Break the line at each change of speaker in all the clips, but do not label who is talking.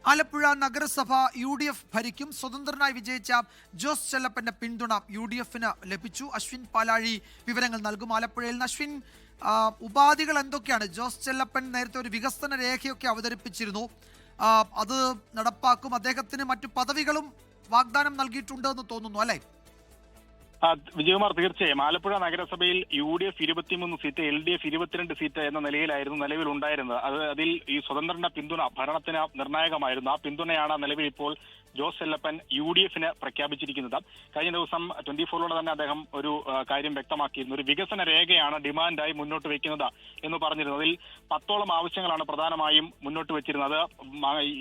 ആലപ്പുഴ നഗരസഭ UDF ഭരിക്കും. സ്വതന്ത്രനായി വിജയിച്ച ജോസ് ചെല്ലപ്പന്റെ പിന്തുണ UDFന് ലഭിച്ചു. അശ്വിൻ പാലാഴി വിവരങ്ങൾ നൽകും. ആലപ്പുഴയിൽ നിന്ന് അശ്വിൻ, ഉപാധികൾ എന്തൊക്കെയാണ്? ജോസ് ചെല്ലപ്പൻ നേരത്തെ ഒരു വികസന രേഖയൊക്കെ അവതരിപ്പിച്ചിരുന്നു, അത് നടപ്പാക്കും. അദ്ദേഹത്തിന് മറ്റു പദവികളും വാഗ്ദാനം നൽകിയിട്ടുണ്ട് എന്ന് തോന്നുന്നു, അല്ലേ?
വിജയകുമാർ, തീർച്ചയായും ആലപ്പുഴ നഗരസഭയിൽ UDF 23 സീറ്റ്, LDF 22 സീറ്റ് എന്ന നിലയിലായിരുന്നു നിലവിൽ ഉണ്ടായിരുന്നത്. അതിൽ ഈ സ്വതന്ത്രന്റെ പിന്തുണ ഭരണത്തിന് നിർണായകമായിരുന്നു. ആ പിന്തുണയാണ് നിലവിൽ ഇപ്പോൾ ജോസ് ചെല്ലപ്പൻ UDFന് പ്രഖ്യാപിച്ചിരിക്കുന്നത്. കഴിഞ്ഞ ദിവസം 24 തന്നെ അദ്ദേഹം ഒരു കാര്യം വ്യക്തമാക്കിയിരുന്നു. ഒരു വികസന രേഖയാണ് ഡിമാൻഡായി മുന്നോട്ട് വെക്കുന്നത് എന്ന് പറഞ്ഞിരുന്നു. അതിൽ 10ഓളം ആവശ്യങ്ങളാണ് പ്രധാനമായും മുന്നോട്ട് വെച്ചിരുന്നത്.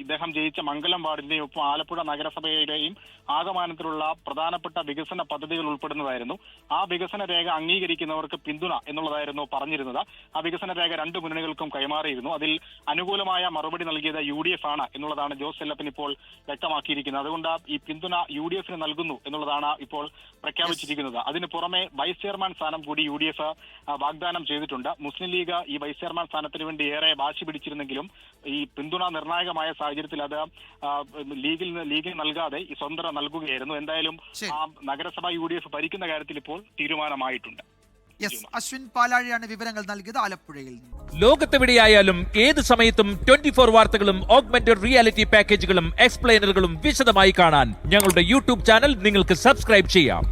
ഇദ്ദേഹം ജയിച്ച മംഗലം വാർഡിന്റെയും ഒപ്പം ആലപ്പുഴ നഗരസഭയുടെയും ആകമാനത്തിലുള്ള പ്രധാനപ്പെട്ട വികസന പദ്ധതികൾ ഉൾപ്പെടുന്നതായിരുന്നു. ആ വികസന രേഖ അംഗീകരിക്കുന്നവർക്ക് പിന്തുണ എന്നുള്ളതായിരുന്നു പറഞ്ഞിരുന്നത്. ആ വികസന രേഖ 2 മുന്നണികൾക്കും കൈമാറിയിരുന്നു. അതിൽ അനുകൂലമായ മറുപടി നൽകിയത് UDF ആണ് എന്നുള്ളതാണ് ജോസ് ചെല്ലപ്പൻ ഇപ്പോൾ വ്യക്തമാക്കിയിരിക്കുന്നത്. അതുകൊണ്ട് ഈ പിന്തുണ UDFന് നൽകുന്നു എന്നുള്ളതാണ് ഇപ്പോൾ പ്രഖ്യാപിച്ചിരിക്കുന്നത്. അതിന് പുറമെ വൈസ് ചെയർമാൻ സ്ഥാനം കൂടി UDF വാഗ്ദാനം ചെയ്തിട്ടുണ്ട്. മുസ്ലിം ലീഗ് ഈ വൈസ് ചെയർമാൻ സ്ഥാനത്തിന് വേണ്ടി ഏറെ വാശി പിടിച്ചിരുന്നെങ്കിലും ഈ പിന്തുണ നിർണായകമായ സാഹചര്യത്തിൽ അത് ലീഗിന് നൽകാതെ ഈ സ്വതന്ത്രം നൽകുകയായിരുന്നു. എന്തായാലും ആ നഗരസഭ UDF ഭരിക്കുന്ന കാര്യത്തിൽ ഇപ്പോൾ തീരുമാനമായിട്ടുണ്ട്.
അശ്വിൻ പാലാഴിയാണ് വിവരങ്ങൾ നൽകിയത് ആലപ്പുഴയിൽ നിന്ന്.
ലോകത്തെവിടെയായാലും ഏത് സമയത്തും 24 വാർത്തകളും ഓഗ്മെന്റഡ് റിയാലിറ്റി പാക്കേജുകളും എക്സ്പ്ലെയിനറുകളും വിശദമായി കാണാൻ ഞങ്ങളുടെ YouTube ചാനൽ നിങ്ങൾക്ക് സബ്സ്ക്രൈബ് ചെയ്യാം.